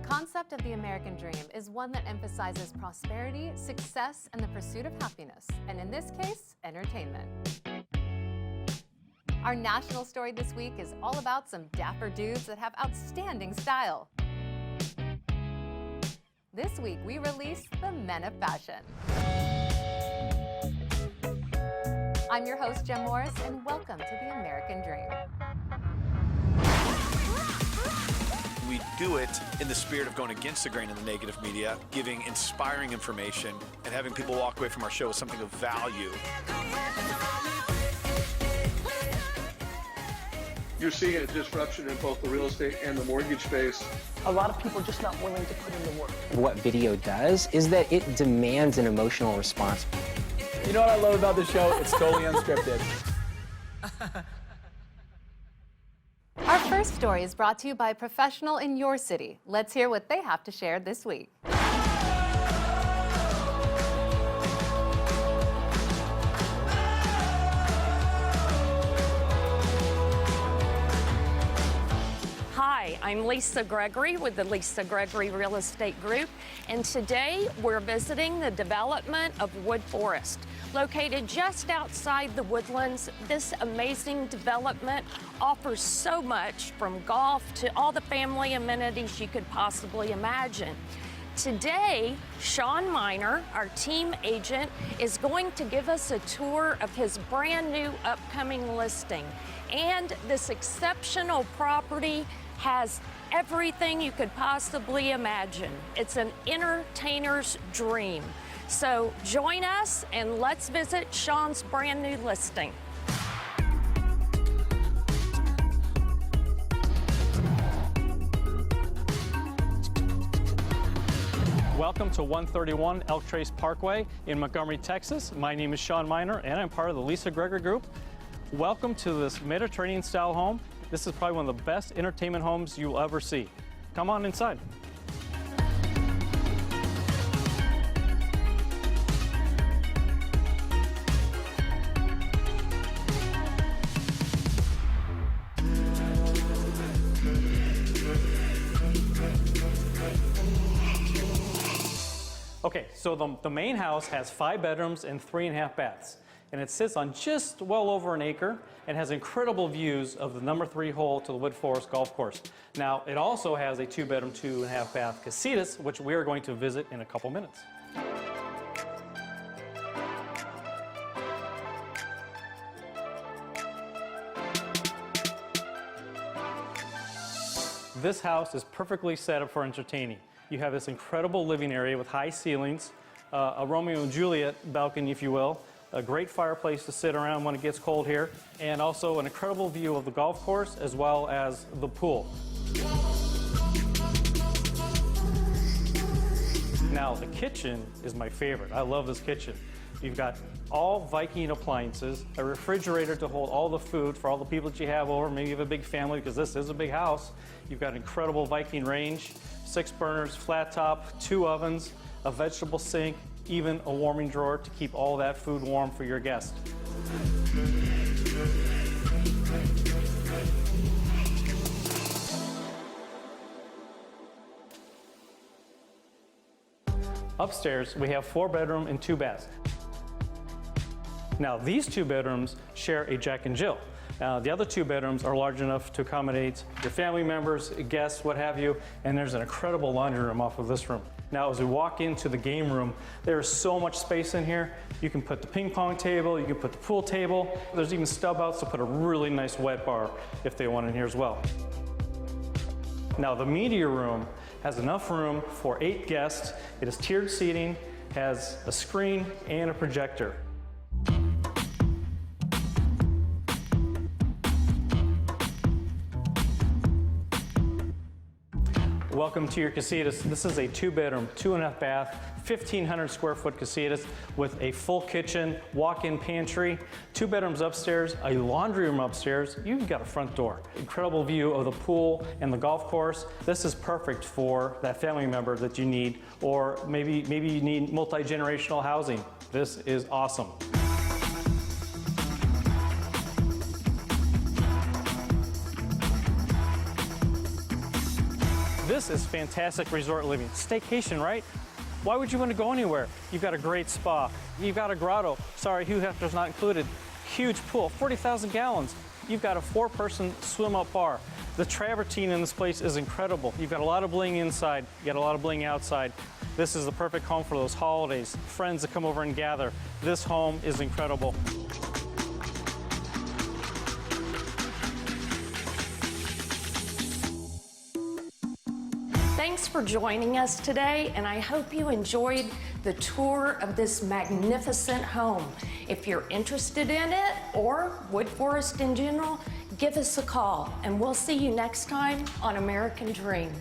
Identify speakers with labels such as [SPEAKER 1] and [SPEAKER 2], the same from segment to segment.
[SPEAKER 1] concept of the American dream is one that emphasizes prosperity, success, and the pursuit of happiness, and in this case, entertainment. Our national story this week is all about some dapper dudes that have outstanding style. This week, we release the Men of Fashion. I'm your host, Jem Morris, and welcome to the American Dream.
[SPEAKER 2] We do it in the spirit of going against the grain in the negative media, giving inspiring information, and having people walk away from our show with something of value.
[SPEAKER 3] You're seeing a disruption in both the real estate and the mortgage space.
[SPEAKER 4] A lot of people are just not willing to put in the work.
[SPEAKER 5] What video does is that it demands an emotional response.
[SPEAKER 6] You know what I love about this show? It's totally unscripted.
[SPEAKER 1] Our first story is brought to you by a professional in your city. Let's hear what they have to share this week.
[SPEAKER 7] Hi, I'm Lisa Gregory with the Lisa Gregory Real Estate Group, and today we're visiting the development of Wood Forest. Located just outside the Woodlands, this amazing development offers so much, from golf to all the family amenities you could possibly imagine. Today, Shawn Miner, our team agent, is going to give us a tour of his brand new upcoming listing. And this exceptional property has everything you could possibly imagine. It's an entertainer's dream. So join us and let's visit Shawn's brand new listing.
[SPEAKER 8] Welcome to 131 Elk Trace Parkway in Montgomery, Texas. My name is Shawn Miner and I'm part of the Lisa Gregory Group. Welcome to this Mediterranean style home. This is probably one of the best entertainment homes you'll ever see. Come on inside. Okay, so the main house has 5 bedrooms and 3.5 baths. And it sits on just well over an acre and has incredible views of the number 3 hole to the Wood Forest Golf Course. Now, it also has a 2-bedroom, 2.5 bath casitas, which we are going to visit in a couple minutes. This house is perfectly set up for entertaining. You have this incredible living area with high ceilings, a Romeo and Juliet balcony, if you will, a great fireplace to sit around when it gets cold here, and also an incredible view of the golf course as well as the pool. Now, the kitchen is my favorite. I love this kitchen. You've got all Viking appliances, a refrigerator to hold all the food for all the people that you have over. Maybe you have a big family because this is a big house. You've got an incredible Viking range, 6 burners, flat top, 2 ovens, a vegetable sink, even a warming drawer to keep all that food warm for your guests. Upstairs, we have 4 bedroom and 2 baths. Now, these 2 bedrooms share a Jack and Jill. The other 2 bedrooms are large enough to accommodate your family members, guests, what have you, and there's an incredible laundry room off of this room. Now, as we walk into the game room, there is so much space in here. You can put the ping pong table, you can put the pool table. There's even stub outs to put a really nice wet bar if they want in here as well. Now, the media room has enough room for 8 guests. It is tiered seating, has a screen and a projector. Welcome to your casitas. This is a 2-bedroom, 2.5 bath, 1,500 square foot casitas with a full kitchen, walk-in pantry, 2 bedrooms upstairs, a laundry room upstairs. You've got a front door. Incredible view of the pool and the golf course. This is perfect for that family member that you need, or maybe you need multi-generational housing. This is awesome. This is fantastic resort living. Staycation, right? Why would you want to go anywhere? You've got a great spa. You've got a grotto. Sorry, Hugh Hefner's not included. Huge pool, 40,000 gallons. You've got a 4-person swim-up bar. The travertine in this place is incredible. You've got a lot of bling inside. You got a lot of bling outside. This is the perfect home for those holidays, friends that come over and gather. This home is incredible.
[SPEAKER 7] Thanks for joining us today, and I hope you enjoyed the tour of this magnificent home. If you're interested in it or Wood Forest in general, give us a call, and we'll see you next time on American Dream.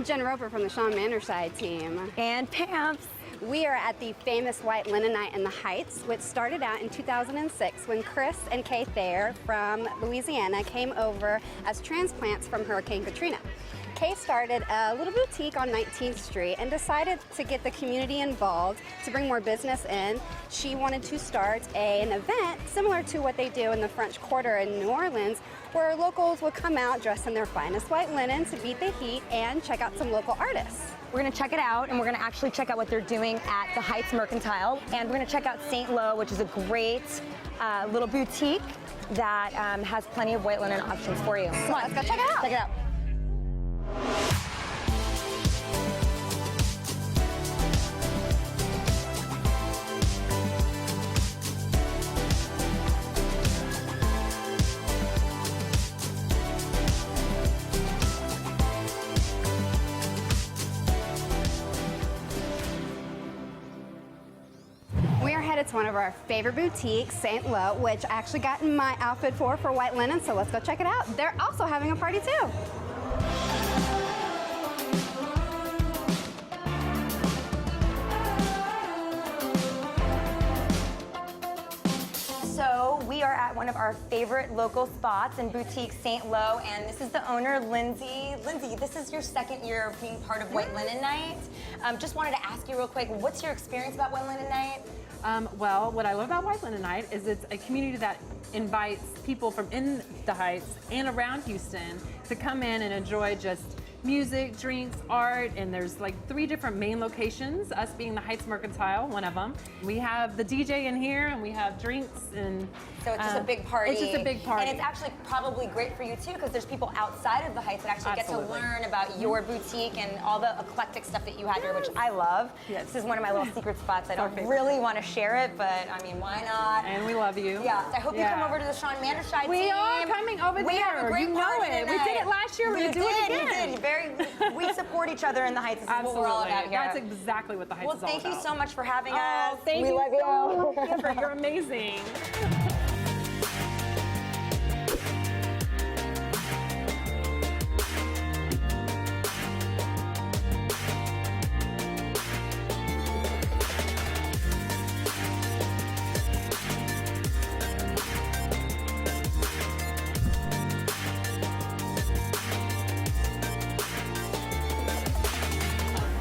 [SPEAKER 9] Jen Roper from the Shawn Manderscheid team.
[SPEAKER 10] And Pamps.
[SPEAKER 9] We are at the famous White Linen Night in the Heights, which started out in 2006 when Chris and Kay Thayer from Louisiana came over as transplants from Hurricane Katrina. Kay started a little boutique on 19th Street and decided to get the community involved to bring more business in. She wanted to start an event similar to what they do in the French Quarter in New Orleans, where locals would come out dressed in their finest white linen to beat the heat and check out some local artists.
[SPEAKER 10] We're gonna check it out, and we're gonna actually check out what they're doing at the Heights Mercantile, and we're gonna check out St. Lo, which is a great little boutique that has plenty of white linen options for you. Come on,
[SPEAKER 9] let's go check it out.
[SPEAKER 10] Check it out.
[SPEAKER 9] We are headed to one of our favorite boutiques, St. Lo, which I actually got in my outfit for white linen, so let's go check it out. They're also having a party too.
[SPEAKER 10] So we are at one of our favorite local spots in Boutique St. Lo, and this is the owner, Lindsay. Lindsay, this is your second year of being part of White Linen Night. Just wanted to ask you real quick, what's your experience about White Linen Night?
[SPEAKER 11] Well, what I love about White Linen Night is it's a community that invites people from in the Heights and around Houston to come in and enjoy just music, drinks, art, and there's like 3 different main locations, us being the Heights Mercantile, one of them. We have the DJ in here, and we have drinks, and
[SPEAKER 10] so it's just a big party.
[SPEAKER 11] It's just a big party.
[SPEAKER 10] And it's actually probably great for you too, because there's people outside of the Heights that actually get to learn about your boutique and all the eclectic stuff that you have here, which I love.
[SPEAKER 11] Yes.
[SPEAKER 10] This is one of my little secret spots. I don't really want to share it, but I mean, why not?
[SPEAKER 11] And we love you.
[SPEAKER 10] Yeah, I hope you come over to the Shawn Manderscheid team.
[SPEAKER 11] We are coming over there.
[SPEAKER 10] We have a great party tonight.
[SPEAKER 11] We did it last year. We're going to do it again.
[SPEAKER 10] We did. We support each other in the Heights. This is what we're all about here.
[SPEAKER 11] That's exactly what the Heights is all about.
[SPEAKER 10] Well, thank you so much for having us.
[SPEAKER 11] Thank you so much. You're amazing.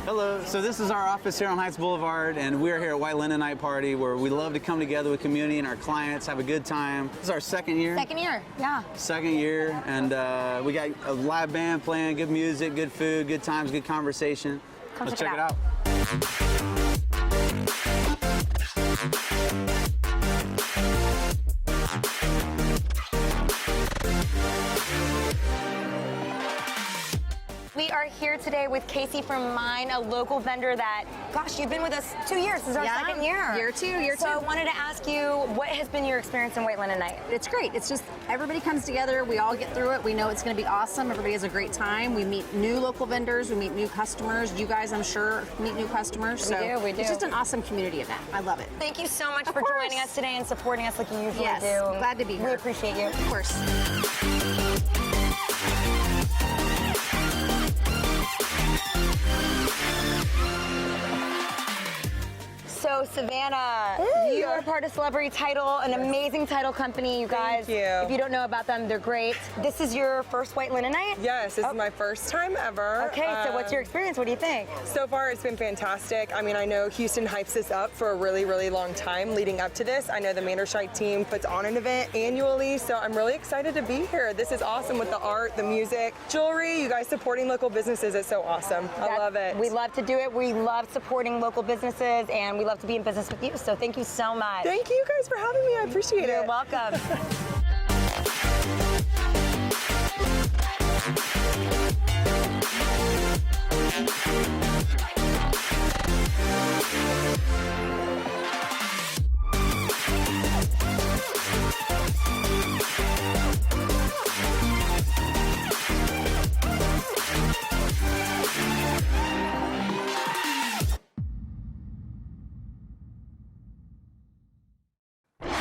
[SPEAKER 12] Hello, so this is our office here on Heights Boulevard, and we're here at White Linen Night Party, where we love to come together with community and our clients, have a good time. This is our second year.
[SPEAKER 10] Second year, yeah.
[SPEAKER 12] Second year, and we got a live band playing, good music, good food, good times, good conversation. Let's check it out.
[SPEAKER 10] We are here today with Casey from Mine, a local vendor that, gosh, you've been with us 2 years. This is our second year.
[SPEAKER 9] Year two.
[SPEAKER 10] So I wanted to ask you, what has been your experience in White Linen Night?
[SPEAKER 13] It's great. It's just everybody comes together. We all get through it. We know it's going to be awesome. Everybody has a great time. We meet new local vendors. We meet new customers. You guys, I'm sure, meet new customers.
[SPEAKER 10] We do.
[SPEAKER 13] It's just an awesome community event. I love it.
[SPEAKER 10] Thank you so much for joining us today and supporting us like you usually do.
[SPEAKER 13] Glad to be here.
[SPEAKER 10] We appreciate you.
[SPEAKER 13] Of course.
[SPEAKER 10] So So, Savannah, you are part of Celebrity Title, an amazing title company, you guys.
[SPEAKER 14] Thank you.
[SPEAKER 10] If you don't know about them, they're great. This is your first white linen night?
[SPEAKER 14] Yes, this is my first time ever.
[SPEAKER 10] Okay, so what's your experience? What do you think?
[SPEAKER 14] So far, it's been fantastic. I mean, I know Houston hypes this up for a really, really long time leading up to this. I know the Manderscheid team puts on an event annually, so I'm really excited to be here. This is awesome with the art, the music, jewelry, you guys supporting local businesses. It's so awesome. I love it.
[SPEAKER 10] We love to do it. We love supporting local businesses, and we love to be in business with you. So thank you so much.
[SPEAKER 14] Thank you guys for having me. I appreciate it.
[SPEAKER 10] You're welcome.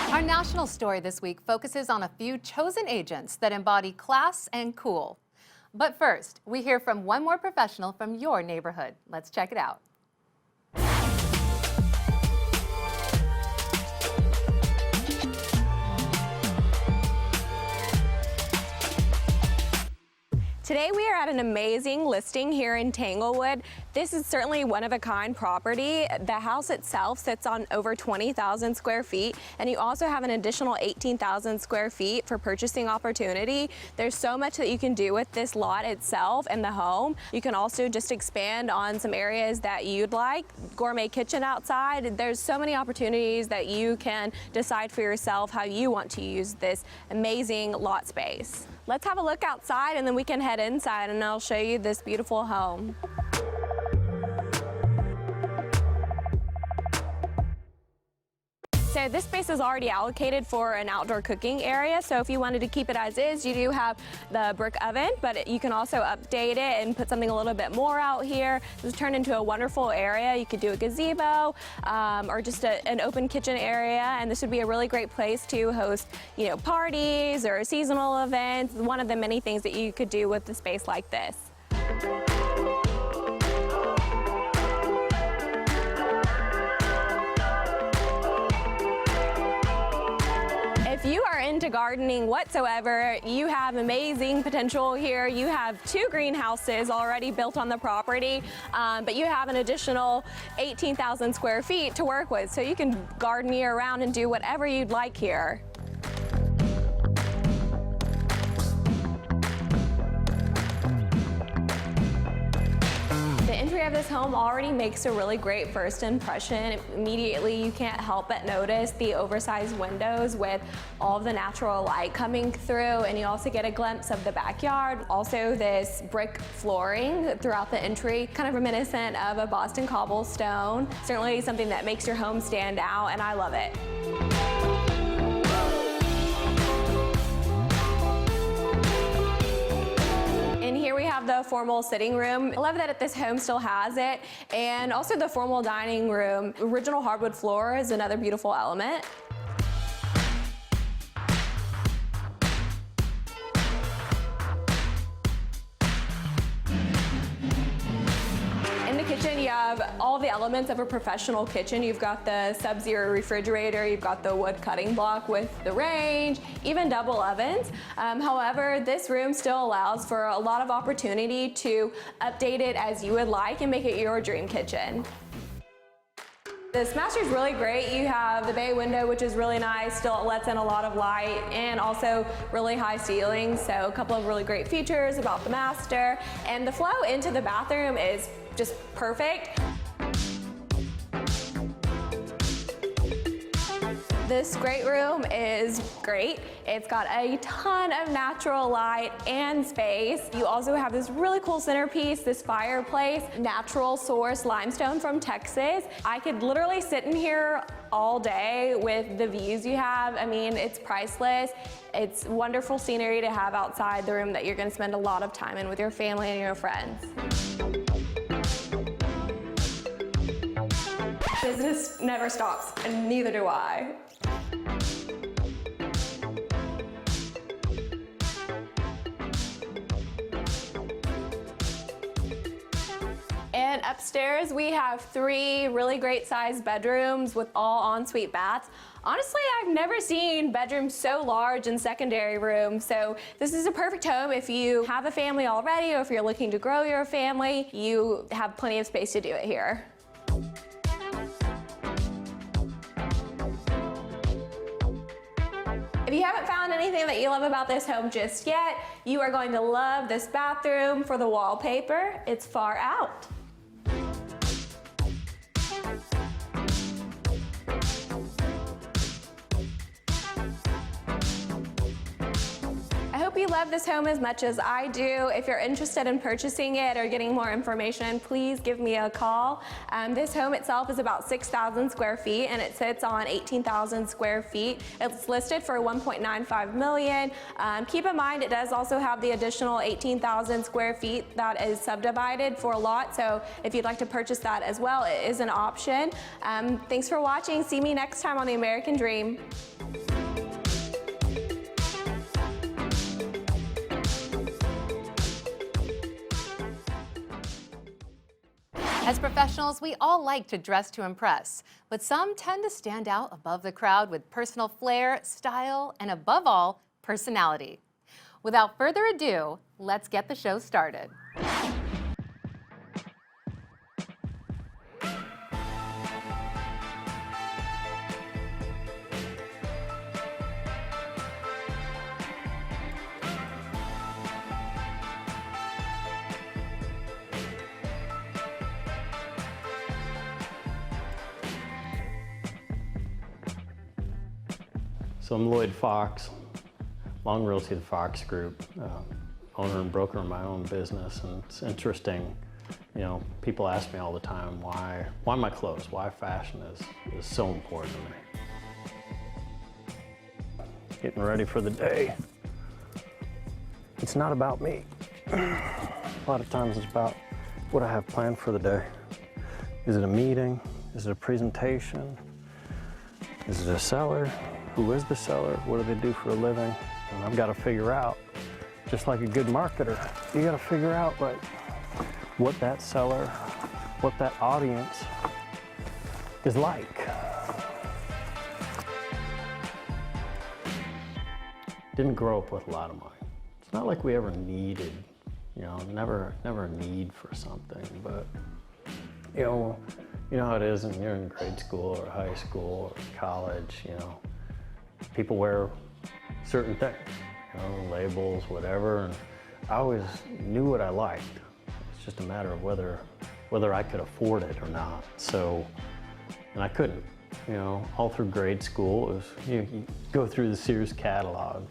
[SPEAKER 1] Our national story this week focuses on a few chosen agents that embody class and cool. But first, we hear from one more professional from your neighborhood. Let's check it out.
[SPEAKER 15] Today we are at an amazing listing here in Tanglewood. This is certainly one-of-a-kind property. The house itself sits on over 20,000 square feet, and you also have an additional 18,000 square feet for purchasing opportunity. There's so much that you can do with this lot itself and the home. You can also just expand on some areas that you'd like. Gourmet kitchen outside. There's so many opportunities that you can decide for yourself how you want to use this amazing lot space. Let's have a look outside and then we can head inside and I'll show you this beautiful home. So this space is already allocated for an outdoor cooking area, so if you wanted to keep it as is, you do have the brick oven, but you can also update it and put something a little bit more out here. This will turn into a wonderful area. You could do a gazebo or just an open kitchen area, and this would be a really great place to host, parties or seasonal events. One of the many things that you could do with a space like this. If you are into gardening whatsoever, you have amazing potential here. You have 2 greenhouses already built on the property, but you have an additional 18,000 square feet to work with, so you can garden year round and do whatever you'd like here. The entry of this home already makes a really great first impression. Immediately you can't help but notice the oversized windows with all of the natural light coming through, and you also get a glimpse of the backyard. Also this brick flooring throughout the entry, kind of reminiscent of a Boston cobblestone. Certainly something that makes your home stand out, and I love it. And here we have the formal sitting room. I love that this home still has it. And also the formal dining room. Original hardwood floor is another beautiful element. In the kitchen, you have all the elements of a professional kitchen. You've got the Sub-Zero refrigerator, you've got the wood cutting block with the range, even double ovens. However, this room still allows for a lot of opportunity to update it as you would like and make it your dream kitchen. This master is really great. You have the bay window, which is really nice, still lets in a lot of light, and also really high ceilings, so a couple of really great features about the master. And the flow into the bathroom is just perfect. This great room is great. It's got a ton of natural light and space. You also have this really cool centerpiece, this fireplace, natural source limestone from Texas. I could literally sit in here all day with the views you have. I mean, it's priceless. It's wonderful scenery to have outside the room that you're gonna spend a lot of time in with your family and your friends. Business never stops, and neither do I. And upstairs we have 3 really great sized bedrooms with all ensuite baths. Honestly, I've never seen bedrooms so large in secondary rooms, so this is a perfect home if you have a family already or if you're looking to grow your family. You have plenty of space to do it here. If you haven't found anything that you love about this home just yet, you are going to love this bathroom for the wallpaper. It's far out. I hope you love this home as much as I do. If you're interested in purchasing it or getting more information, please give me a call. This home itself is about 6,000 square feet and it sits on 18,000 square feet. It's listed for $1.95 million. Keep in mind it does also have the additional 18,000 square feet that is subdivided for a lot, so if you'd like to purchase that as well, it is an option. Thanks for watching. See me next time on The American Dream.
[SPEAKER 1] As professionals, we all like to dress to impress, but some tend to stand out above the crowd with personal flair, style, and above all, personality. Without further ado, let's get the show started.
[SPEAKER 16] So I'm Lloyd Fox, Long Realty the Fox Group, owner and broker of my own business, and it's interesting, you know, people ask me all the time why my clothes, why fashion is so important to me. Getting ready for the day. It's not about me. A lot of times it's about what I have planned for the day. Is it a meeting? Is it a presentation? Is it a seller? Who is the seller? What do they do for a living? And I've got to figure out, just like a good marketer, you got to figure out like what that seller, what that audience is like. Didn't grow up with a lot of money. It's not like we ever needed, you know, never a need for something, but you know how it is when you're in grade school or high school or college, you know, people wear certain things, you know, labels, whatever, and I always knew what I liked. It's just a matter of whether I could afford it or not. So, and I couldn't, you know, all through grade school, it was, you go through the Sears catalog,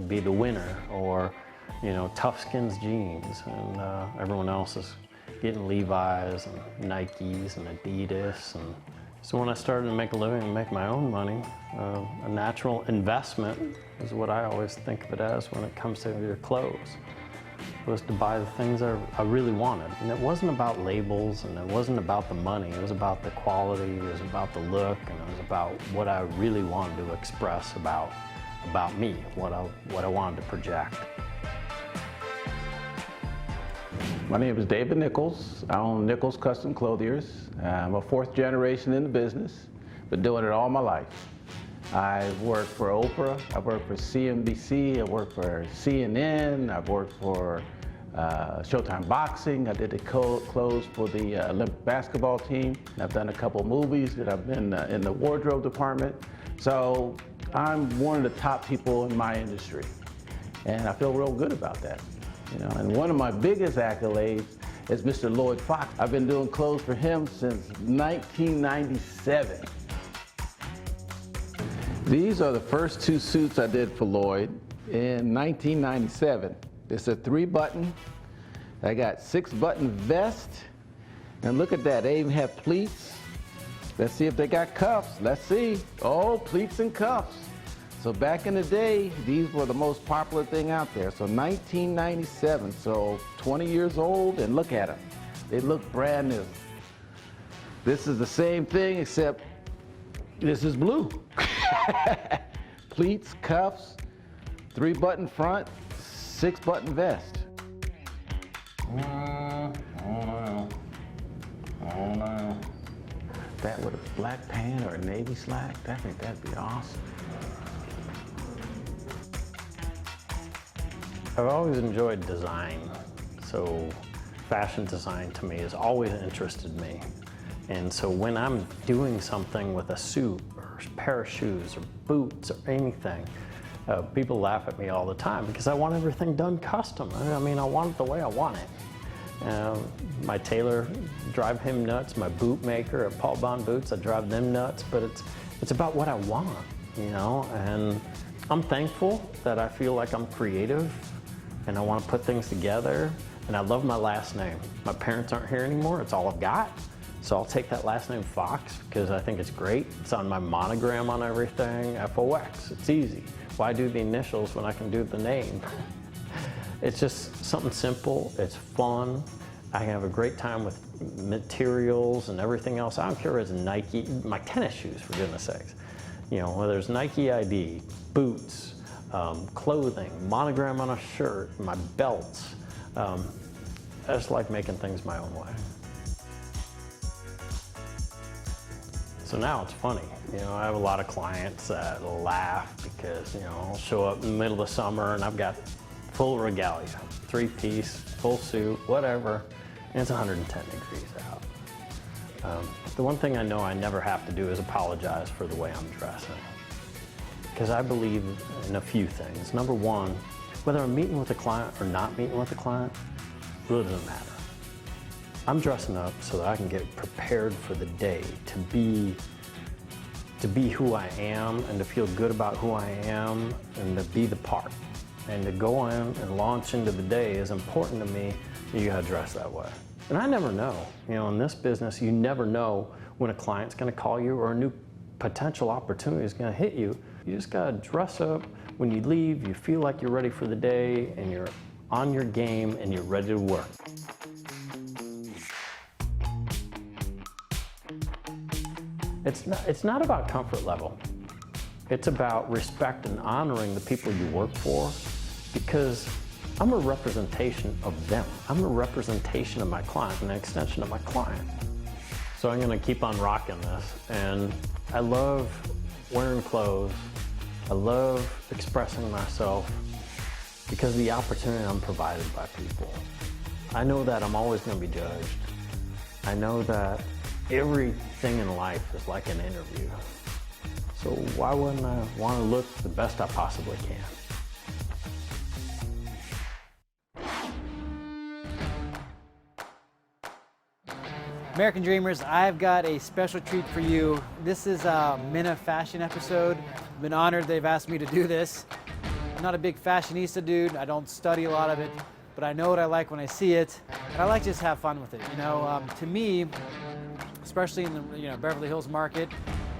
[SPEAKER 16] be the winner, or, you know, Toughskins jeans, and everyone else is getting Levi's and Nikes and Adidas. And so when I started to make a living and make my own money, a natural investment is what I always think of it as when it comes to your clothes, was to buy the things I really wanted. And it wasn't about labels and it wasn't about the money, it was about the quality, it was about the look, and it was about what I really wanted to express about me, what I wanted to project.
[SPEAKER 17] My name is David Nichols. I own Nichols Custom Clothiers. I'm a 4th generation in the business, been doing it all my life. I've worked for Oprah, I've worked for CNBC, I've worked for CNN, I've worked for Showtime Boxing. I did the clothes for the Olympic basketball team. I've done a couple movies that I've been in the wardrobe department. So I'm one of the top people in my industry, and I feel real good about that. You know, and one of my biggest accolades is Mr. Lloyd Fox. I've been doing clothes for him since 1997. These are the first 2 suits I did for Lloyd in 1997. It's a 3-button. I got 6-button vest. And look at that, they even have pleats. Let's see if they got cuffs. Let's see. Oh, pleats and cuffs. So back in the day, these were the most popular thing out there. So 1997, so 20 years old, and look at them. They look brand new. This is the same thing, except this is blue. Pleats, cuffs, 3-button front, 6-button vest. that with a black pant or a navy slack. I think that'd be awesome.
[SPEAKER 16] I've always enjoyed design, so fashion design to me has always interested me. And so when I'm doing something with a suit or a pair of shoes or boots or anything, people laugh at me all the time because I want everything done custom. I mean, I want it the way I want it. My tailor, drive him nuts. My boot maker at Paul Bond Boots, I drive them nuts. But it's about what I want, you know. And I'm thankful that I feel like I'm creative, and I want to put things together. And I love my last name. My parents aren't here anymore. It's all I've got. So I'll take that last name Fox because I think it's great. It's on my monogram on everything, F-O-X. It's easy. Why do the initials when I can do the name? It's just something simple. It's fun. I have a great time with materials and everything else. I don't care if it's Nike, my tennis shoes, for goodness sakes. You know, whether it's Nike ID, boots, clothing, monogram on a shirt, my belts. I just like making things my own way. So now it's funny. You know, I have a lot of clients that laugh because, you know, I'll show up in the middle of summer and I've got full regalia, 3-piece, full suit, whatever, and it's 110 degrees out. The one thing I know I never have to do is apologize for the way I'm dressing. Because I believe in a few things. Number one, whether I'm meeting with a client or not meeting with a client, really doesn't matter. I'm dressing up so that I can get prepared for the day, to be who I am and to feel good about who I am and to be the part. And to go in and launch into the day is important to me. You gotta dress that way. And I never know. You know, in this business, you never know when a client's gonna call you or a new potential opportunity is gonna hit you. You just gotta dress up. When you leave, you feel like you're ready for the day and you're on your game and you're ready to work. It's not about comfort level. It's about respect and honoring the people you work for, because I'm a representation of them. I'm a representation of my client, an extension of my client. So I'm gonna keep on rocking this. And I love wearing clothes. I love expressing myself because of the opportunity I'm provided by people. I know that I'm always gonna be judged. I know that everything in life is like an interview. So why wouldn't I want to look the best I possibly can?
[SPEAKER 18] American Dreamers, I've got a special treat for you. This is a Men of Fashion episode. I've been honored they've asked me to do this. I'm not a big fashionista dude. I don't study a lot of it, but I know what I like when I see it, and I like to just have fun with it. You know, to me, especially in the Beverly Hills market,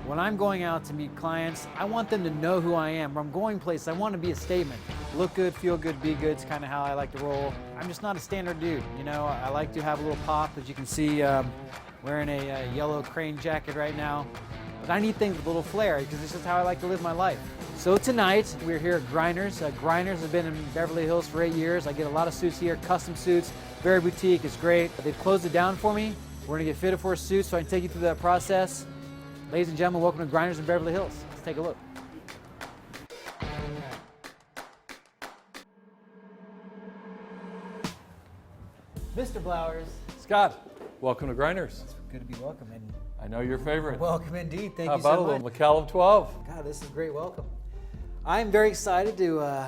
[SPEAKER 18] when I'm going out to meet clients, I want them to know who I am. When I'm going places, I want to be a statement. Look good, feel good, be good. It's kind of how I like to roll. I'm just not a standard dude. You know, I like to have a little pop. As you can see, wearing a yellow crane jacket right now. But I need things with a little flair because this is how I like to live my life. So tonight, we're here at Grinders. Grinders have been in Beverly Hills for 8 years. I get a lot of suits here, custom suits, very boutique. It's great. They've closed it down for me. We're gonna get fitted for a suit, so I can take you through that process. Ladies and gentlemen, welcome to Grinders in Beverly Hills. Let's take a look. Mr. Blowers.
[SPEAKER 19] Scott, welcome to Grinders.
[SPEAKER 18] It's good to be welcome. And
[SPEAKER 19] I know your favorite.
[SPEAKER 18] Welcome indeed. Thank
[SPEAKER 19] How
[SPEAKER 18] you so
[SPEAKER 19] about
[SPEAKER 18] much.
[SPEAKER 19] a little McCallum 12?
[SPEAKER 18] God, this is a great welcome. I'm very excited to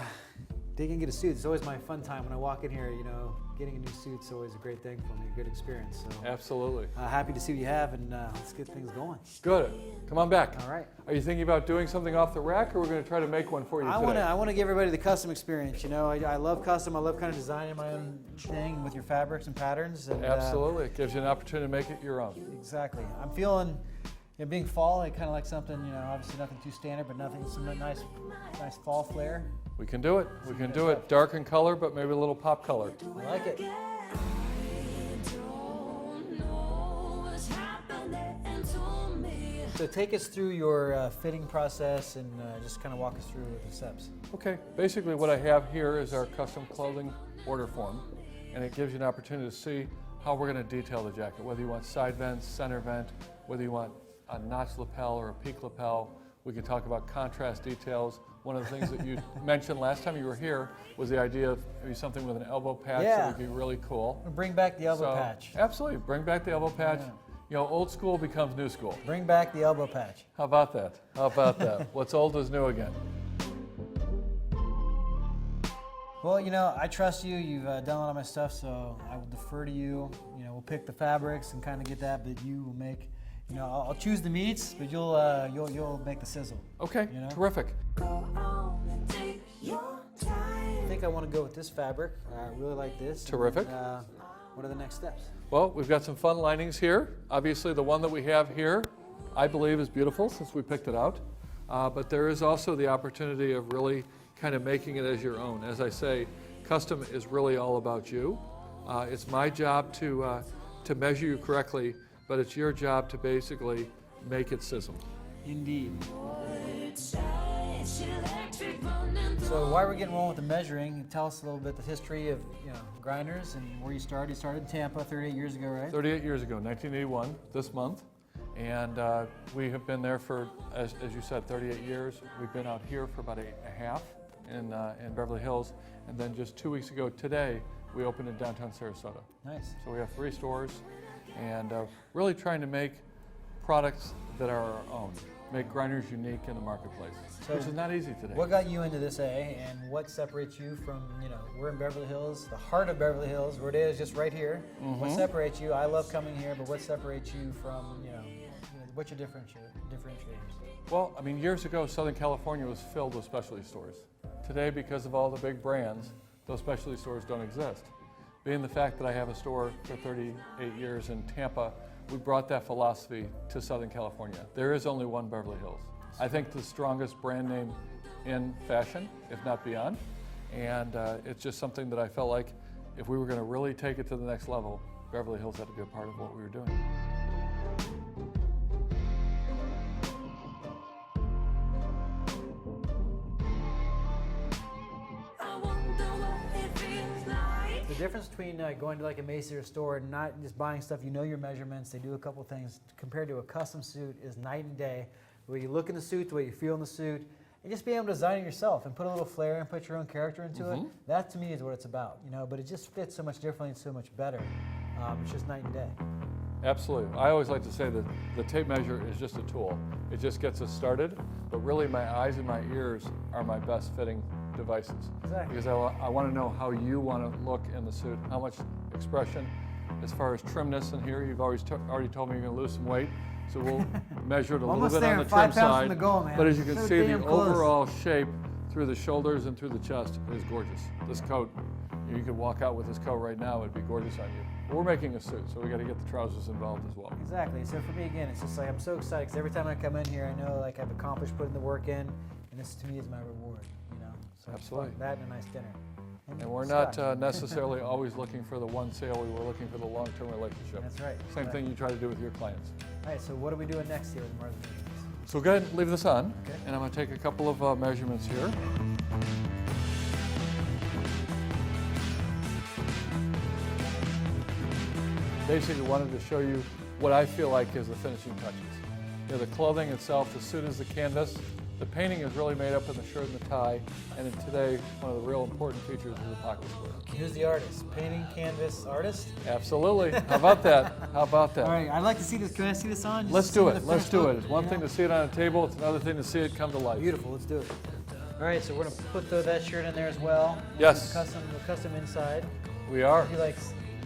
[SPEAKER 18] dig and get a suit. It's always my fun time when I walk in here. You know, getting a new suit's always a great thing for me, a good experience. So
[SPEAKER 19] Absolutely.
[SPEAKER 18] Happy to see what you have, and let's get things going.
[SPEAKER 19] Good. Come on back.
[SPEAKER 18] All right.
[SPEAKER 19] Are you thinking about doing something off the rack, or we're going to try to make one for you today?
[SPEAKER 18] I want to give everybody the custom experience. You know, I love custom. I love kind of designing my own thing with your fabrics and patterns. And,
[SPEAKER 19] Absolutely. It gives you an opportunity to make it your own.
[SPEAKER 18] Exactly. I'm feeling, being fall, I kind of like something, obviously nothing too standard, but some nice fall flair.
[SPEAKER 19] We can do it. We can do it. Dark in color, but maybe a little pop color.
[SPEAKER 18] I like it. So take us through your fitting process and just kind of walk us through the steps.
[SPEAKER 19] Okay. Basically what I have here is our custom clothing order form, and it gives you an opportunity to see how we're going to detail the jacket, whether you want side vents, center vent, whether you want a notch lapel or a peak lapel. We can talk about contrast details. One of the things that you mentioned last time you were here was the idea of maybe something with an elbow patch that would be really cool.
[SPEAKER 18] Bring back the elbow patch.
[SPEAKER 19] Absolutely, bring back the elbow patch.
[SPEAKER 18] Yeah.
[SPEAKER 19] You know, old school becomes new school.
[SPEAKER 18] Bring back the elbow patch.
[SPEAKER 19] How about that? How about that? What's old is new again.
[SPEAKER 18] Well, you know, I trust you. You've done a lot of my stuff, so I will defer to you. You know, we'll pick the fabrics and kind of get that, but you will make. You know, I'll choose the meats, but you'll make the sizzle.
[SPEAKER 19] Okay,
[SPEAKER 18] you know?
[SPEAKER 19] terrific.
[SPEAKER 18] I think I want to go with this fabric. I really like this.
[SPEAKER 19] Terrific.
[SPEAKER 18] And, what are the next steps?
[SPEAKER 19] Well, we've got some fun linings here. Obviously, the one that we have here, I believe, is beautiful since we picked it out. But there is also the opportunity of really kind of making it as your own. As I say, custom is really all about you. It's my job to measure you correctly, but it's your job to basically make it sizzle.
[SPEAKER 18] Indeed. So while we're getting rolling with the measuring, tell us a little bit the history of grinders and where you started. You started in Tampa 38 years ago, right?
[SPEAKER 19] 38 years ago, 1981, this month. And we have been there for, as you said, 38 years. We've been out here for about 8.5 in Beverly Hills. And then just 2 weeks ago today, we opened in downtown Sarasota.
[SPEAKER 18] Nice.
[SPEAKER 19] So we have 3 stores and really trying to make products that are our own. Make grinders unique in the marketplace, which is not easy today.
[SPEAKER 18] What got you into this, and what separates you from, we're in Beverly Hills, the heart of Beverly Hills, where it is just right here.
[SPEAKER 19] Mm-hmm.
[SPEAKER 18] What separates you? I love coming here, but what separates you from, what's your differentiators?
[SPEAKER 19] Well, I mean, years ago, Southern California was filled with specialty stores. Today, because of all the big brands, those specialty stores don't exist. Being the fact that I have a store for 38 years in Tampa, we brought that philosophy to Southern California. There is only one Beverly Hills. I think the strongest brand name in fashion, if not beyond. And it's just something that I felt like if we were going to really take it to the next level, Beverly Hills had to be a part of what we were doing.
[SPEAKER 18] The difference between going to like a Macy's or store and not just buying stuff, your measurements, they do a couple things, compared to a custom suit is night and day. The way you look in the suit, the way you feel in the suit, and just being able to design it yourself and put a little flair and put your own character into it, that to me is what it's about, but it just fits so much differently and so much better. It's just night and day.
[SPEAKER 19] Absolutely. I always like to say that the tape measure is just a tool. It just gets us started, but really my eyes and my ears are my best fitting devices.
[SPEAKER 18] Exactly.
[SPEAKER 19] Because I want to know how you want to look in the suit, how much expression. As far as trimness in here, you've already told me you're going to lose some weight, so we'll measure it a little bit on the trim side.
[SPEAKER 18] But
[SPEAKER 19] as you can see, the overall shape through the shoulders and through the chest is gorgeous. This coat, you could walk out with this coat right now, it'd be gorgeous on you. But we're making a suit, so we got to get the trousers involved as well.
[SPEAKER 18] Exactly. So for me, again, it's just like I'm so excited because every time I come in here, I know like I've accomplished putting the work in, and this to me is my reward. So
[SPEAKER 19] absolutely.
[SPEAKER 18] That and a nice dinner.
[SPEAKER 19] And we're not necessarily always looking for the one sale. We were looking for the long-term relationship.
[SPEAKER 18] That's right.
[SPEAKER 19] Same thing you try to do with your clients.
[SPEAKER 18] All right. So what are we doing next here with the Martha measurements?
[SPEAKER 19] So go ahead and leave this on,
[SPEAKER 18] okay.
[SPEAKER 19] And I'm going to take a couple of measurements here. Basically wanted to show you what I feel like is the finishing touches. The clothing itself, the suit is the canvas. The painting is really made up in the shirt and the tie. And then today, one of the real important features is the pocket square.
[SPEAKER 18] Who's the artist? Painting, canvas, artist?
[SPEAKER 19] Absolutely. How about that? How about that?
[SPEAKER 18] All right, I'd like to see this. Can I see this on?
[SPEAKER 19] Let's do it. Let's do it. It's one thing to see it on a table. It's another thing to see it come to life.
[SPEAKER 18] Beautiful. Let's do it. All right, so we're going to put that shirt in there as well.
[SPEAKER 19] Yes.
[SPEAKER 18] The custom inside.
[SPEAKER 19] We are.
[SPEAKER 18] Would you like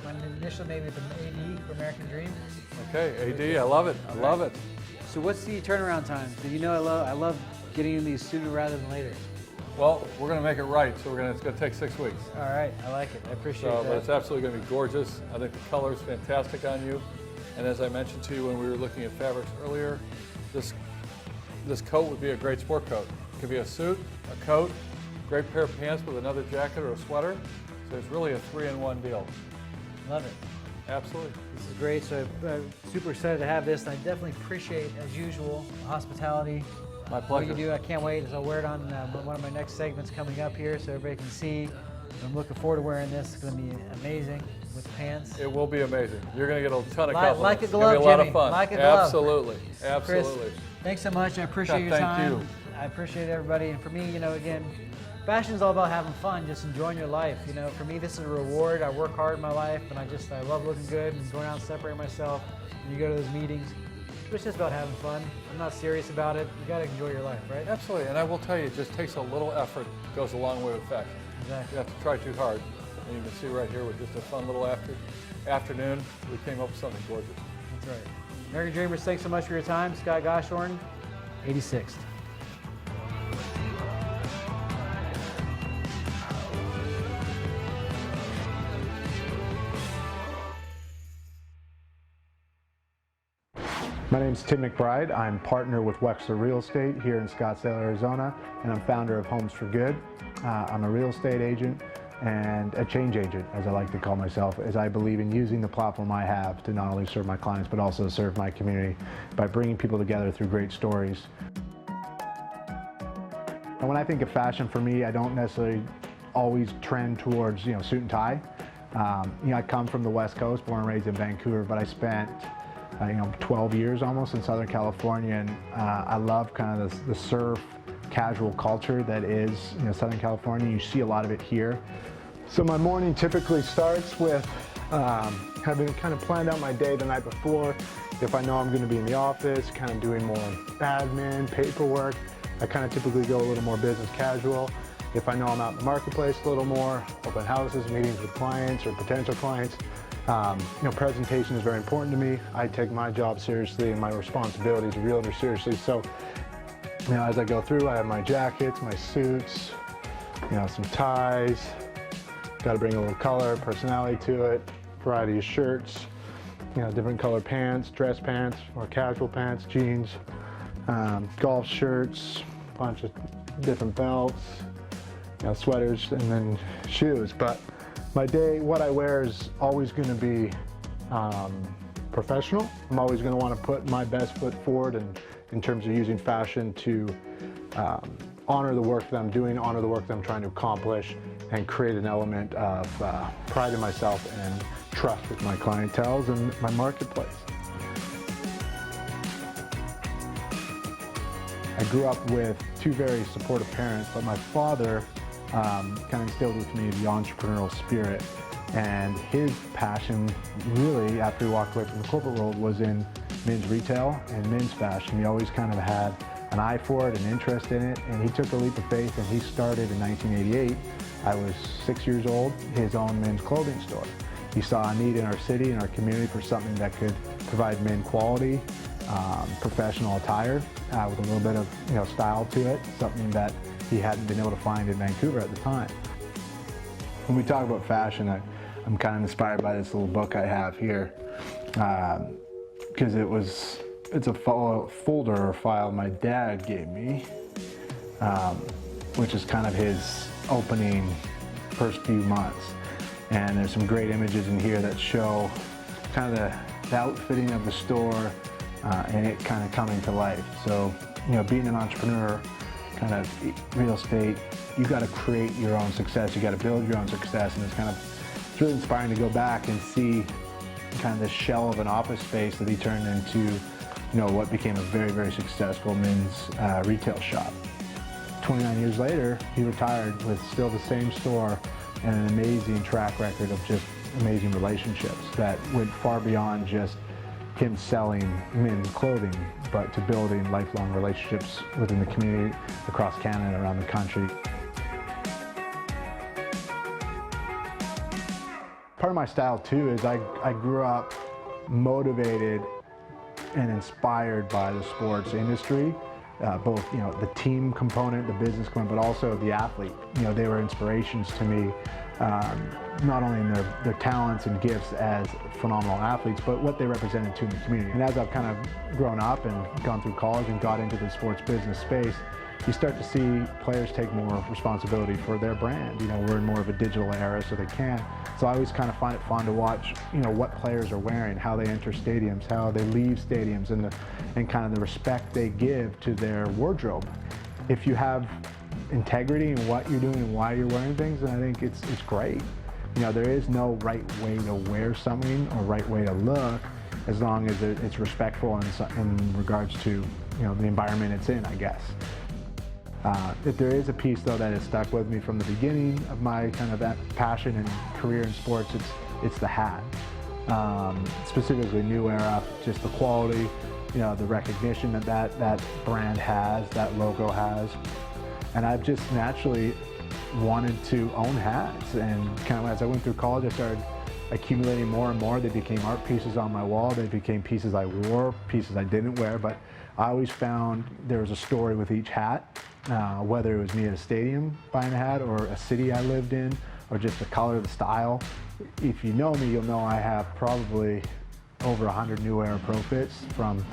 [SPEAKER 18] my initial maybe with the AD for American Dream?
[SPEAKER 19] Okay, AD. I love it. I love it.
[SPEAKER 18] So what's the turnaround time? Do you know I love getting in these sooner rather than later?
[SPEAKER 19] Well, we're going to make it right, so it's going to take 6 weeks.
[SPEAKER 18] All right, I like it. I appreciate that.
[SPEAKER 19] But it's absolutely going to be gorgeous. I think the color is fantastic on you. And as I mentioned to you when we were looking at fabrics earlier, this coat would be a great sport coat. It could be a suit, a coat, great pair of pants with another jacket or a sweater. So it's really a 3-in-1 deal.
[SPEAKER 18] Love it.
[SPEAKER 19] Absolutely.
[SPEAKER 18] This is great. So I'm super excited to have this, and I definitely appreciate, as usual, the hospitality.
[SPEAKER 19] My pleasure.
[SPEAKER 18] What you do, I can't wait. I'll wear it on one of my next segments coming up here so everybody can see I'm looking forward to wearing this. It's going to be amazing with pants.
[SPEAKER 19] It will be amazing. You're going to get a ton of
[SPEAKER 18] Like
[SPEAKER 19] compliments.
[SPEAKER 18] a
[SPEAKER 19] It's
[SPEAKER 18] glove,
[SPEAKER 19] going to be a lot
[SPEAKER 18] Jimmy.
[SPEAKER 19] of fun.
[SPEAKER 18] Like a glove.
[SPEAKER 19] Absolutely. Absolutely.
[SPEAKER 18] Chris, thanks so much. I appreciate your
[SPEAKER 19] Thank
[SPEAKER 18] time.
[SPEAKER 19] you.
[SPEAKER 18] I appreciate everybody. And for me, you know, again, fashion is all about having fun, just enjoying your life. You know, for me, this is a reward. I work hard in my life, and I love looking good and going out and separating myself. And you go to those meetings. It's just about having fun. I'm not serious about it. You got to enjoy your life, right?
[SPEAKER 19] Absolutely. And I will tell you, it just takes a little effort. Goes a long way with fashion.
[SPEAKER 18] Exactly.
[SPEAKER 19] You have to try too hard. And you can see right here with just a fun little afternoon, we came up with something gorgeous.
[SPEAKER 18] That's right. American Dreamers, thanks so much for your time. Scott Goshorn, 86th.
[SPEAKER 20] My name's Tim McBride. I'm partner with Wexler Real Estate here in Scottsdale, Arizona, and I'm founder of Homes for Good. I'm a real estate agent and a change agent, as I like to call myself, as I believe in using the platform I have to not only serve my clients, but also serve my community by bringing people together through great stories. And when I think of fashion, for me, I don't necessarily always trend towards, suit and tie. I come from the West Coast, born and raised in Vancouver, but I spent 12 years almost in Southern California, and I love kind of the surf casual culture that is Southern California. You see a lot of it here. So my morning typically starts with having kind of planned out my day the night before. If I know I'm going to be in the office, kind of doing more admin, paperwork, I kind of typically go a little more business casual. If I know I'm out in the marketplace a little more, open houses, meetings with clients or potential clients, presentation is very important to me. I take my job seriously and my responsibility as a realtor seriously. So, as I go through, I have my jackets, my suits, some ties. Got to bring a little color, personality to it. Variety of shirts, different colored pants, dress pants, more casual pants, jeans, golf shirts, a bunch of different belts, sweaters, and then shoes. But my day, what I wear is always going to be professional. I'm always going to want to put my best foot forward in terms of using fashion to honor the work that I'm doing, honor the work that I'm trying to accomplish, and create an element of pride in myself and trust with my clientele and my marketplace. I grew up with two very supportive parents, but my father kind of instilled with me the entrepreneurial spirit, and his passion really, after he walked away from the corporate world, was in men's retail and men's fashion. He always kind of had an eye for it, an interest in it, and he took a leap of faith and he started in 1988. I was 6 years old, his own men's clothing store. He saw a need in our city and our community for something that could provide men quality, professional attire with a little bit of style to it, something that he hadn't been able to find in Vancouver at the time. When we talk about fashion, I'm kind of inspired by this little book I have here, because it's a folder or file my dad gave me, which is kind of his opening first few months. And there's some great images in here that show kind of the outfitting of the store and it kind of coming to life. So, being an entrepreneur, kind of real estate, you got to create your own success. You got to build your own success, and it's really inspiring to go back and see kind of the shell of an office space that he turned into, what became a very, very successful men's retail shop. 29 years later, he retired with still the same store and an amazing track record of just amazing relationships that went far beyond just him selling men's clothing, but to building lifelong relationships within the community across Canada and around the country. Part of my style too is I grew up motivated and inspired by the sports industry, both the team component, the business component, but also the athlete. They were inspirations to me, not only in their talents and gifts as phenomenal athletes, but what they represented too in the community. And as I've kind of grown up and gone through college and got into the sports business space, you start to see players take more responsibility for their brand. We're in more of a digital era, so they can. So I always kind of find it fun to watch, what players are wearing, how they enter stadiums, how they leave stadiums, and kind of the respect they give to their wardrobe. If you have integrity in what you're doing and why you're wearing things, and I think it's great. You know, there is no right way to wear something or right way to look, as long as it's respectful in regards to, you know, the environment it's in, I guess. If there is a piece though that has stuck with me from the beginning of my kind of that passion and career in sports, it's the hat. Specifically New Era, just the quality, you know, the recognition that brand has, that logo has. And I've just naturally wanted to own hats, and kind of as I went through college, I started accumulating more and more. They became art pieces on my wall. They became pieces I wore, pieces I didn't wear, but I always found there was a story with each hat, whether it was me at a stadium buying a hat or a city I lived in, or just the color, the style. If you know me, you'll know I have probably over 100 New Era Pro Fits from,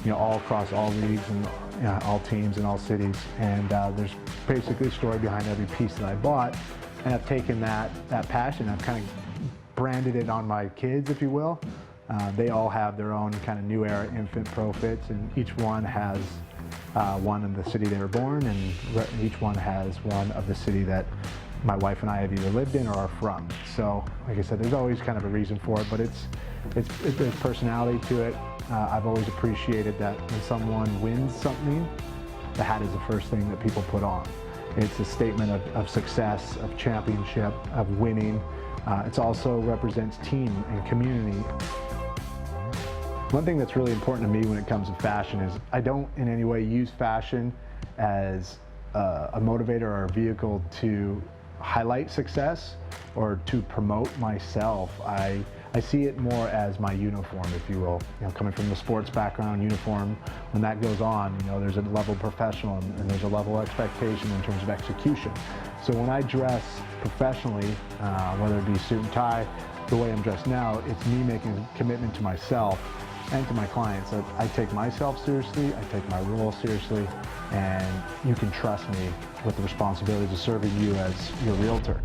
[SPEAKER 20] you know, all across all leagues and all teams and all cities. And there's basically a story behind every piece that I bought. And I've taken that passion, I've kind of branded it on my kids, if you will. They all have their own kind of New Era infant Pro Fits, and each one has one in the city they were born, and each one has one of the city that my wife and I have either lived in or are from. So, like I said, there's always kind of a reason for it, but there's personality to it. I've always appreciated that when someone wins something, the hat is the first thing that people put on. It's a statement of success, of championship, of winning. It also represents team and community. One thing that's really important to me when it comes to fashion is I don't in any way use fashion as a motivator or a vehicle to highlight success or to promote myself. I see it more as my uniform, if you will. You know, coming from the sports background, uniform, when that goes on, you know, there's a level of professional and there's a level of expectation in terms of execution. So when I dress professionally, whether it be suit and tie, the way I'm dressed now, it's me making a commitment to myself and to my clients that I take myself seriously, I take my role seriously, and you can trust me with the responsibility of serving you as your realtor.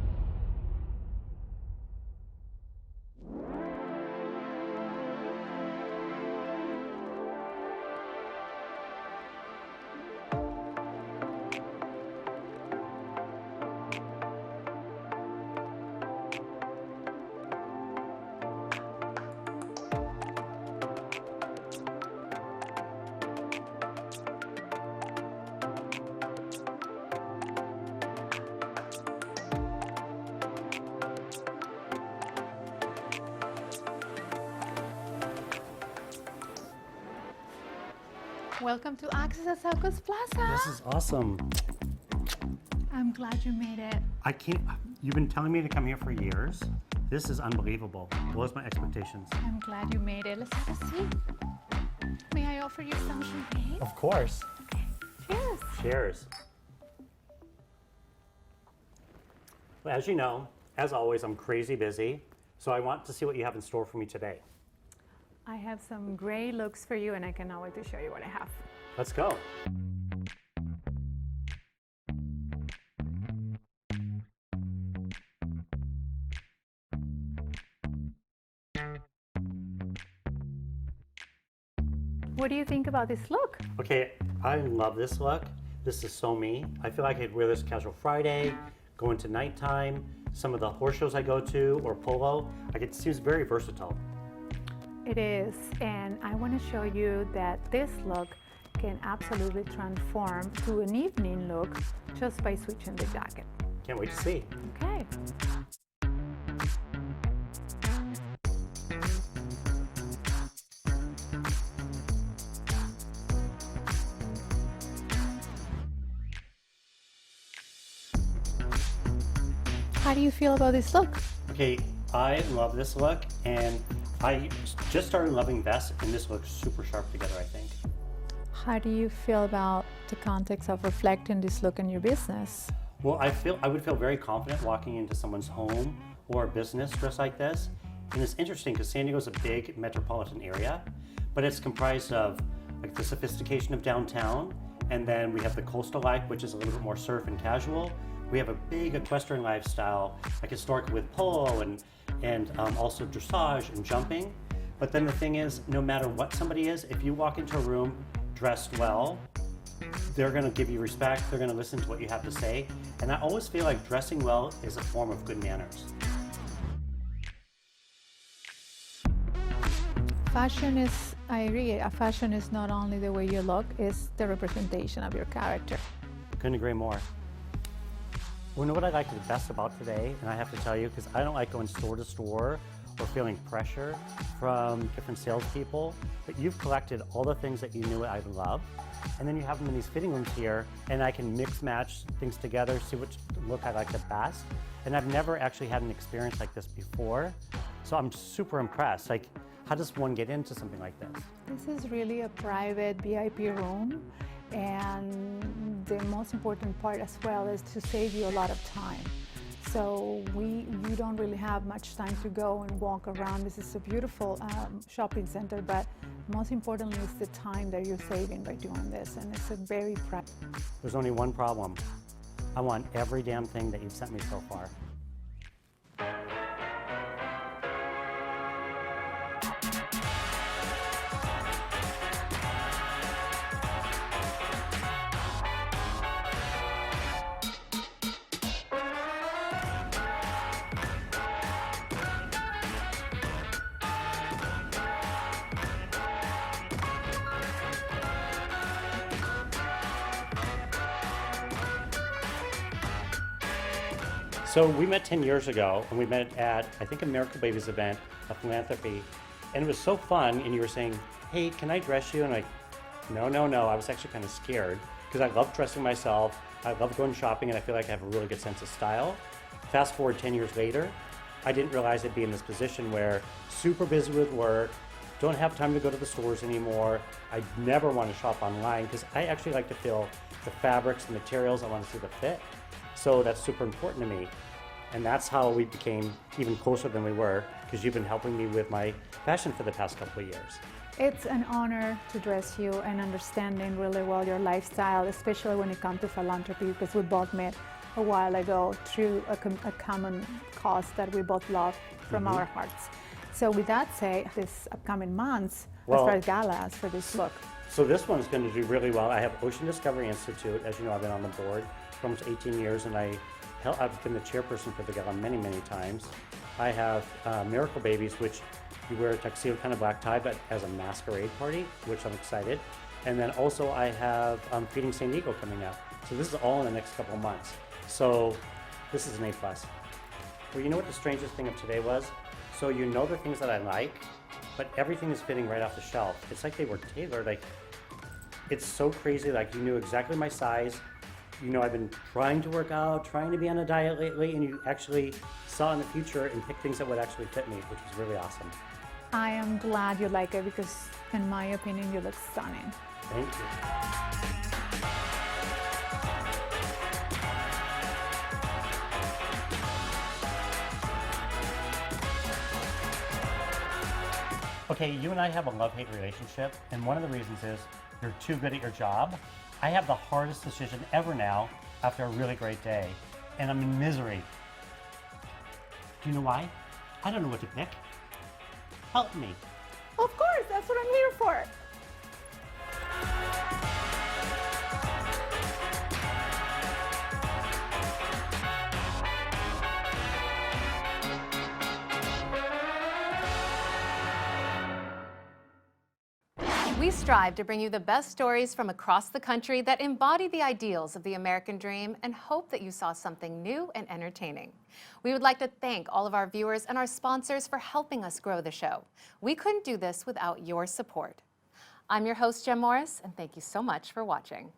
[SPEAKER 21] Welcome to Access at Southcoast Plaza.
[SPEAKER 22] This is awesome.
[SPEAKER 21] I'm glad you made it.
[SPEAKER 22] I can't, you've been telling me to come here for years. This is unbelievable. Blows my expectations.
[SPEAKER 21] I'm glad you made it. Let's have a seat. May I offer you some champagne?
[SPEAKER 22] Of course.
[SPEAKER 21] Okay. Cheers.
[SPEAKER 22] Cheers. Well, as you know, as always, I'm crazy busy, so I want to see what you have in store for me today.
[SPEAKER 21] I have some great looks for you, and I cannot wait to show you what I have.
[SPEAKER 22] Let's go.
[SPEAKER 21] What do you think about this look?
[SPEAKER 22] Okay, I love this look. This is so me. I feel like I could wear this casual Friday, go into nighttime, some of the horse shows I go to, or polo. Like, it seems very versatile.
[SPEAKER 21] It is, and I want to show you that this look can absolutely transform to an evening look just by switching the jacket.
[SPEAKER 22] Can't wait to see.
[SPEAKER 21] Okay. How do you feel about this look?
[SPEAKER 22] Okay, I love this look, and I just started loving vests, and this looks super sharp together, I think.
[SPEAKER 21] How do you feel about the context of reflecting this look in your business?
[SPEAKER 22] Well, I would feel very confident walking into someone's home or business dressed like this. And it's interesting because San Diego's a big metropolitan area, but it's comprised of like the sophistication of downtown, and then we have the coastal life, which is a little bit more surf and casual. We have a big equestrian lifestyle, like historic with polo and also dressage and jumping. But then the thing is, no matter what somebody is, if you walk into a room dressed well, They're going to give you respect. They're going to listen to what you have to say. And I always feel like dressing well is a form of good manners.
[SPEAKER 21] Fashion is, I agree, fashion is not only the way you look, it's the representation of your character.
[SPEAKER 22] Couldn't agree more. Well, you know what I liked the best about today, and I have to tell you, because I don't like going store to store or feeling pressure from different salespeople, but you've collected all the things that you knew I love, and then you have them in these fitting rooms here, and I can mix match things together, see which look I like the best. And I've never actually had an experience like this before, so I'm super impressed. Like, how does one get into something like this?
[SPEAKER 21] This is really a private VIP room, and the most important part as well is to save you a lot of time. So you don't really have much time to go and walk around. This is a beautiful shopping center, but most importantly is the time that you're saving by doing this, and it's a very private.
[SPEAKER 22] There's only one problem. I want every damn thing that you've sent me so far. So we met 10 years ago, and we met at, I think, a Miracle Babies event, a philanthropy, and it was so fun, and you were saying, hey, can I dress you? And I'm like, no, no, no. I was actually kind of scared, because I love dressing myself, I love going shopping, and I feel like I have a really good sense of style. Fast forward 10 years later, I didn't realize I'd be in this position where super busy with work, don't have time to go to the stores anymore. I never want to shop online, because I actually like to feel the fabrics, the materials, I want to see the fit. So that's super important to me. And that's how we became even closer than we were, because you've been helping me with my fashion for the past couple of years.
[SPEAKER 21] It's an honor to dress you and understanding really well your lifestyle, especially when it comes to philanthropy, because we both met a while ago through a common cause that we both love from our hearts. So with that said, this upcoming months, as far as galas for this look.
[SPEAKER 22] So this one's going to do really well. I have Ocean Discovery Institute. As you know, I've been on the board for almost 18 years, and I've been the chairperson for the gala many, many times. I have Miracle Babies, which you wear a tuxedo, kind of black tie, but as a masquerade party, which I'm excited. And then also I have Feeding San Diego coming up. So this is all in the next couple of months. So this is an A+. Well, you know what the strangest thing of today was? So you know the things that I like, but everything is fitting right off the shelf. It's like they were tailored. Like, it's so crazy. Like, you knew exactly my size. You know, I've been trying to work out, trying to be on a diet lately, and you actually saw in the future and picked things that would actually fit me, which was really awesome.
[SPEAKER 21] I am glad you like it because, in my opinion, you look stunning.
[SPEAKER 22] Thank you. Okay, you and I have a love-hate relationship, and one of the reasons is you're too good at your job. I have the hardest decision ever now after a really great day, and I'm in misery. Do you know why? I don't know what to pick. Help me.
[SPEAKER 21] Of course, that's what I'm here for.
[SPEAKER 1] We strive to bring you the best stories from across the country that embody the ideals of the American dream and hope that you saw something new and entertaining. We would like to thank all of our viewers and our sponsors for helping us grow the show. We couldn't do this without your support. I'm your host, Jem Morris, and thank you so much for watching.